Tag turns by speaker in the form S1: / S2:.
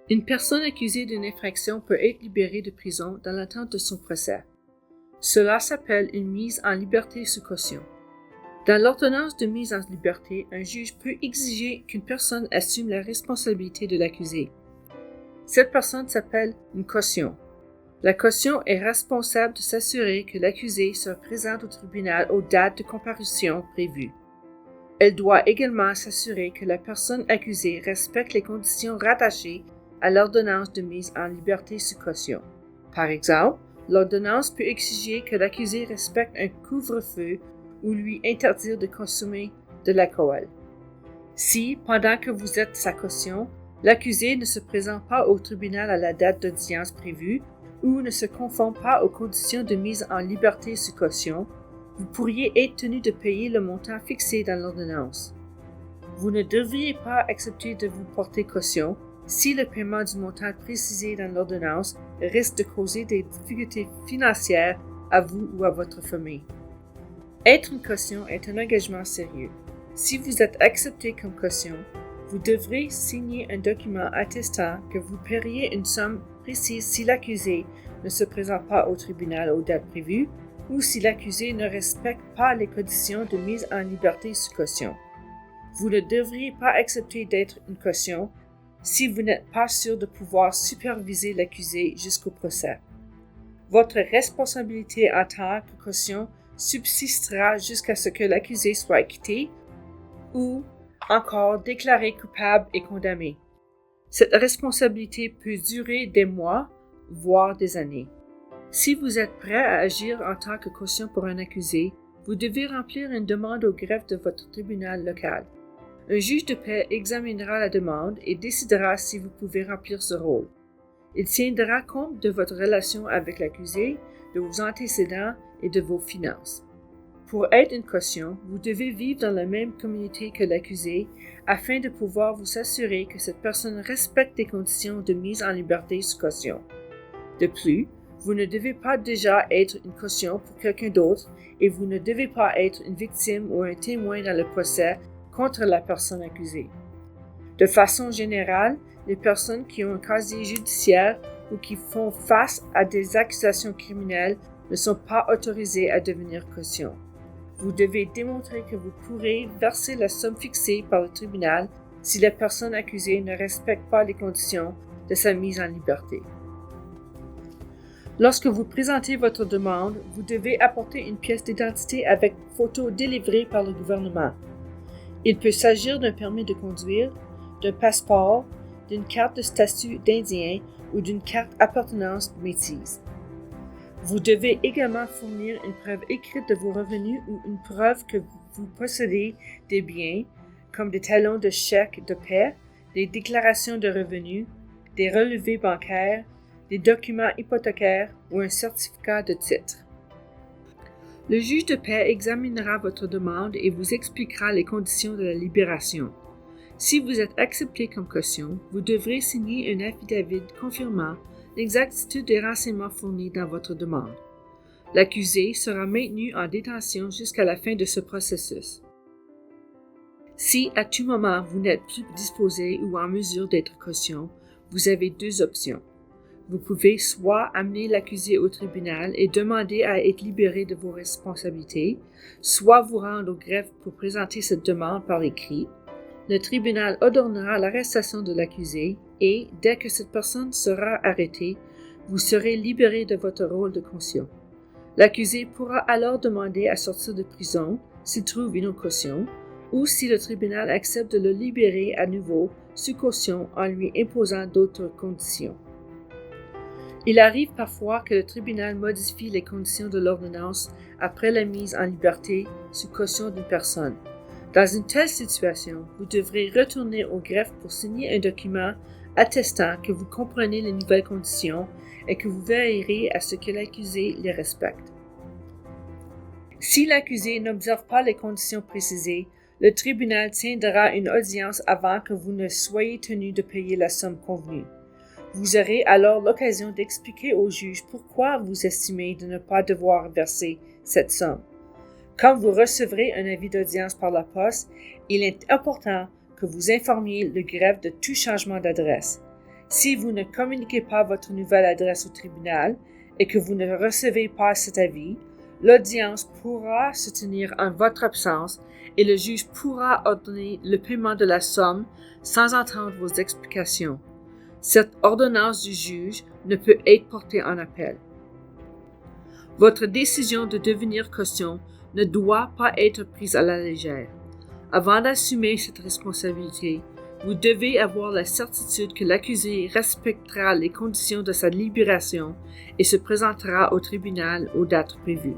S1: Une personne accusée d'une infraction peut être libérée de prison dans l'attente de son procès. Cela s'appelle une mise en liberté sous caution. Dans l'ordonnance de mise en liberté, un juge peut exiger qu'une personne assume la responsabilité de l'accusé. Cette personne s'appelle une caution. La caution est responsable de s'assurer que l'accusé se présente au tribunal aux dates de comparution prévues. Elle doit également s'assurer que la personne accusée respecte les conditions rattachées à l'ordonnance de mise en liberté sous caution. Par exemple, l'ordonnance peut exiger que l'accusé respecte un couvre-feu ou lui interdire de consommer de l'alcool. Si, pendant que vous êtes sa caution, l'accusé ne se présente pas au tribunal à la date d'audience prévue ou ne se conforme pas aux conditions de mise en liberté sous caution, vous pourriez être tenu de payer le montant fixé dans l'ordonnance. Vous ne devriez pas accepter de vous porter caution si le paiement du montant précisé dans l'ordonnance risque de causer des difficultés financières à vous ou à votre famille. Être une caution est un engagement sérieux. Si vous êtes accepté comme caution, vous devrez signer un document attestant que vous paieriez une somme précise si l'accusé ne se présente pas au tribunal aux dates prévues ou si l'accusé ne respecte pas les conditions de mise en liberté sous caution. Vous ne devriez pas accepter d'être une caution si vous n'êtes pas sûr de pouvoir superviser l'accusé jusqu'au procès. Votre responsabilité en tant que caution subsistera jusqu'à ce que l'accusé soit acquitté ou encore déclaré coupable et condamné. Cette responsabilité peut durer des mois, voire des années. Si vous êtes prêt à agir en tant que caution pour un accusé, vous devez remplir une demande au greffe de votre tribunal local. Un juge de paix examinera la demande et décidera si vous pouvez remplir ce rôle. Il tiendra compte de votre relation avec l'accusé, de vos antécédents et de vos finances. Pour être une caution, vous devez vivre dans la même communauté que l'accusé afin de pouvoir vous assurer que cette personne respecte les conditions de mise en liberté sous caution. De plus, vous ne devez pas déjà être une caution pour quelqu'un d'autre et vous ne devez pas être une victime ou un témoin dans le procès contre la personne accusée. De façon générale, les personnes qui ont un casier judiciaire ou qui font face à des accusations criminelles ne sont pas autorisées à devenir caution. Vous devez démontrer que vous pourrez verser la somme fixée par le tribunal si la personne accusée ne respecte pas les conditions de sa mise en liberté. Lorsque vous présentez votre demande, vous devez apporter une pièce d'identité avec photo délivrée par le gouvernement. Il peut s'agir d'un permis de conduire, d'un passeport, d'une carte de statut d'Indien ou d'une carte appartenance métisse. Vous devez également fournir une preuve écrite de vos revenus ou une preuve que vous possédez des biens, comme des talons de chèque de paie, des déclarations de revenus, des relevés bancaires, des documents hypothécaires ou un certificat de titre. Le juge de paix examinera votre demande et vous expliquera les conditions de la libération. Si vous êtes accepté comme caution, vous devrez signer un affidavit confirmant l'exactitude des renseignements fournis dans votre demande. L'accusé sera maintenu en détention jusqu'à la fin de ce processus. Si à tout moment vous n'êtes plus disposé ou en mesure d'être caution, vous avez deux options. Vous pouvez soit amener l'accusé au tribunal et demander à être libéré de vos responsabilités, soit vous rendre au greffe pour présenter cette demande par écrit. Le tribunal ordonnera l'arrestation de l'accusé et, dès que cette personne sera arrêtée, vous serez libéré de votre rôle de caution. L'accusé pourra alors demander à sortir de prison s'il trouve une caution ou si le tribunal accepte de le libérer à nouveau sous caution en lui imposant d'autres conditions. Il arrive parfois que le tribunal modifie les conditions de l'ordonnance après la mise en liberté sous caution d'une personne. Dans une telle situation, vous devrez retourner au greffe pour signer un document attestant que vous comprenez les nouvelles conditions et que vous veillerez à ce que l'accusé les respecte. Si l'accusé n'observe pas les conditions précisées, le tribunal tiendra une audience avant que vous ne soyez tenu de payer la somme convenue. Vous aurez alors l'occasion d'expliquer au juge pourquoi vous estimez de ne pas devoir verser cette somme. Quand vous recevrez un avis d'audience par la poste, il est important que vous informiez le greffe de tout changement d'adresse. Si vous ne communiquez pas votre nouvelle adresse au tribunal et que vous ne recevez pas cet avis, l'audience pourra se tenir en votre absence et le juge pourra ordonner le paiement de la somme sans entendre vos explications. Cette ordonnance du juge ne peut être portée en appel. Votre décision de devenir caution ne doit pas être prise à la légère. Avant d'assumer cette responsabilité, vous devez avoir la certitude que l'accusé respectera les conditions de sa libération et se présentera au tribunal aux dates prévues.